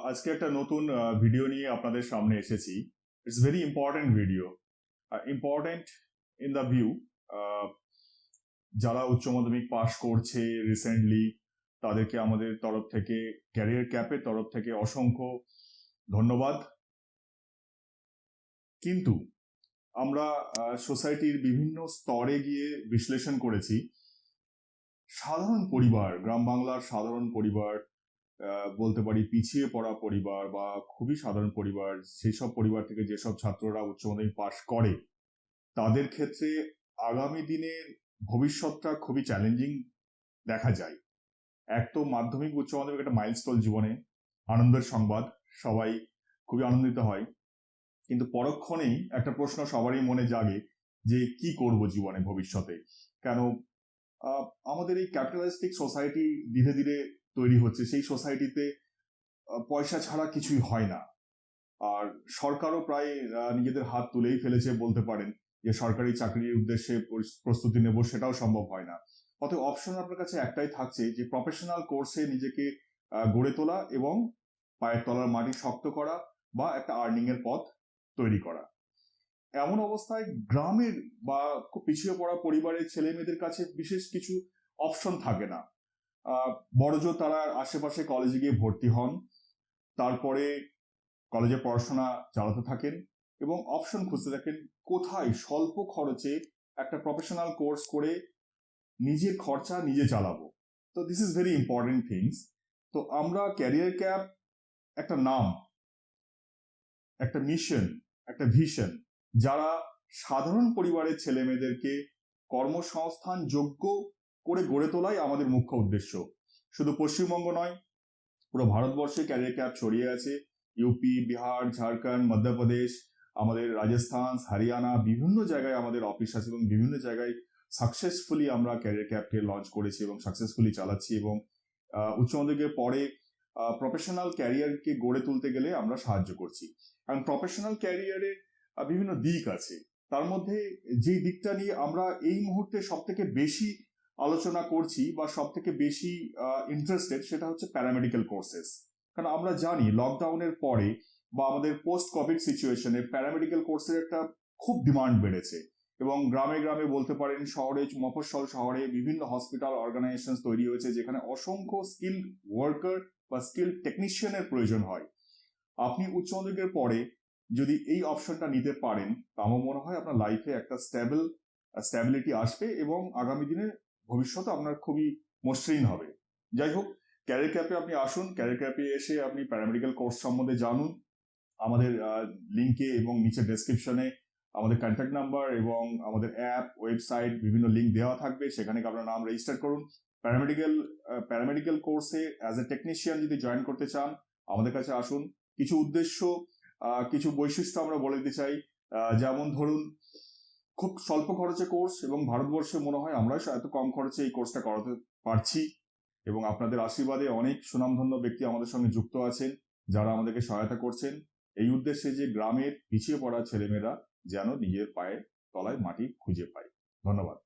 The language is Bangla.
আজকে একটা নতুন ভিডিও নিয়ে আপনাদের সামনে এসেছি। It's very important video, important in the view. যারা উচ্চ মাধ্যমিক পাশ করছে রিসেন্টলি, তাদেরকে আমাদের তরফ থেকে, ক্যারিয়ার ক্যাপের তরফ থেকে অসংখ্য ধন্যবাদ। কিন্তু আমরা সোসাইটির বিভিন্ন স্তরে গিয়ে বিশ্লেষণ করেছি, সাধারণ পরিবার, গ্রাম বাংলার সাধারণ পরিবার, বলতে পারি পিছিয়ে পড়া পরিবার বা খুবই সাধারণ পরিবার, সেই সব পরিবার থেকে যেসব ছাত্ররা উচ্চ মাধ্যমিক পাশ করে, তাদের ক্ষেত্রে আগামী দিনের ভবিষ্যৎটা খুবই চ্যালেঞ্জিং দেখা যায়। এক তো মাধ্যমিক উচ্চ মাধ্যমিক একটা মাইলস্টোন জীবনে, আনন্দের সংবাদ, সবাই খুবই আনন্দিত হয়, কিন্তু পরক্ষণেই একটা প্রশ্ন সবারই মনে জাগে যে কি করব জীবনে ভবিষ্যতে। কেন আমাদের এই ক্যাপিটালিস্টিক সোসাইটি ধীরে ধীরে তৈরি হচ্ছে, সেই সোসাইটিতে পয়সা ছাড়া কিছুই হয় না। আর সরকারও প্রায় নিজেদের হাত তুলেই ফেলেছে বলতে পারেন, যে সরকারি চাকরির উদ্দেশ্যে প্রস্তুতি নেব সেটাও সম্ভব হয় না। অতএব অপশন আপনার কাছে একটাই থাকছে, যে প্রফেশনাল কোর্সে নিজেকে গড়ে তোলা এবং পায়ের তলার মাটি শক্ত করা বা একটা আর্নিং এর পথ তৈরি করা। এমন অবস্থায় গ্রামের বা খুব পিছিয়ে পড়া পরিবারের ছেলে মেয়েদের কাছে বিশেষ কিছু অপশন থাকে না। বড়জোর তারা আশেপাশে কলেজে গিয়ে ভর্তি হন, তারপরে কলেজে পড়াশোনা চালাতে থাকেন এবং অপশন খুঁজতে থাকেন কোথায় স্বল্প খরচে একটা প্রফেশনাল কোর্স করে নিজের খরচা নিজে চালাবো। তো this is very important things. তো আমরা ক্যারিয়ার ক্যাপ একটা নাম, একটা মিশন, একটা ভিশন, যারা সাধারণ পরিবারের ছেলে মেয়েদেরকে কর্মসংস্থান যোগ্য করে গড়ে তোলাই আমাদের মুখ্য উদ্দেশ্য। শুধু পশ্চিমবঙ্গ নয়, পুরো ভারতবর্ষে ক্যারিয়ার ক্যাপ ছড়িয়ে আছে। ইউপি, বিহার, ঝাড়খণ্ড, মধ্যপ্রদেশ, আমাদের রাজস্থান, হরিয়ানা, বিভিন্ন জায়গায় আমাদের অফিস আছে এবং বিভিন্ন জায়গায় সাকসেসফুলি আমরা ক্যারিয়ার ক্যাপকে লঞ্চ করেছি এবং সাকসেসফুলি চালাচ্ছি। এবং উচ্চ মাধ্যমিকের পরে প্রফেশনাল ক্যারিয়ারকে গড়ে তুলতে গেলে আমরা সাহায্য করছি। কারণ প্রফেশনাল ক্যারিয়ারে বিভিন্ন দিক আছে, তার মধ্যে যে দিকটা নিয়ে আমরা এই মুহূর্তে সব থেকে বেশি আলোচনা করছি বা সব থেকে বেশি ইন্টারেস্টেড, সেটা হচ্ছে প্যারামেডিক্যাল কোর্সেস। কারণ আমরা জানি লকডাউনের পরে বা আমাদের পোস্ট কোভিড সিচুয়েশনে প্যারামেডিক্যাল কোর্সের একটা খুব ডিমান্ড বেড়েছে এবং গ্রামে গ্রামে বলতে পারেন, শহরে, মফস্বল শহরে বিভিন্ন হসপিটাল অর্গানাইজেশন তৈরি হয়েছে, যেখানে অসংখ্য স্কিল ওয়ার্কার বা স্কিল টেকনিশিয়ানের প্রয়োজন হয়। আপনি উচ্চ মাধ্যমিকের পরে যদি এই অপশনটা নিতে পারেন, তা আমার মনে হয় আপনার লাইফে একটা স্ট্যাবিলিটি আসবে এবং আগামী দিনে ভবিষ্যতে আপনার খুবই মসৃণ হবে। যাই হোক, ক্যারিয়ার ক্যাপে আপনি আসুন, ক্যারিয়ার ক্যাপে এসে আপনি প্যারামেডিক্যাল কোর্স সম্বন্ধে জানুন। আমাদের লিঙ্কে এবং নিচে ডেসক্রিপশনে আমাদের কন্ট্যাক্ট নাম্বার এবং আমাদের অ্যাপ, ওয়েবসাইট, বিভিন্ন লিঙ্ক দেওয়া থাকবে, সেখানে আপনার নাম রেজিস্টার করুন। প্যারামেডিক্যাল কোর্সে অ্যাজ এ টেকনিশিয়ান যদি জয়েন করতে চান, আমাদের কাছে আসুন। কিছু উদ্দেশ্য, কিছু বৈশিষ্ট্য আমরা বলে দিতে চাই। যেমন ধরুন, খুব স্বল্প খরচে কোর্স এবং ভারতবর্ষে মনে হয় আমরা এত কম খরচে এই কোর্সটা করাতে পারছি এবং আপনাদের আশীর্বাদে অনেক সুনামধন্য ব্যক্তি আমাদের সঙ্গে যুক্ত আছেন, যারা আমাদেরকে সহায়তা করছেন এই উদ্দেশ্যে যে গ্রামের পিছিয়ে পড়া ছেলেমেয়েরা যেন নিজের পায়ের তলায় মাটি খুঁজে পায়। ধন্যবাদ।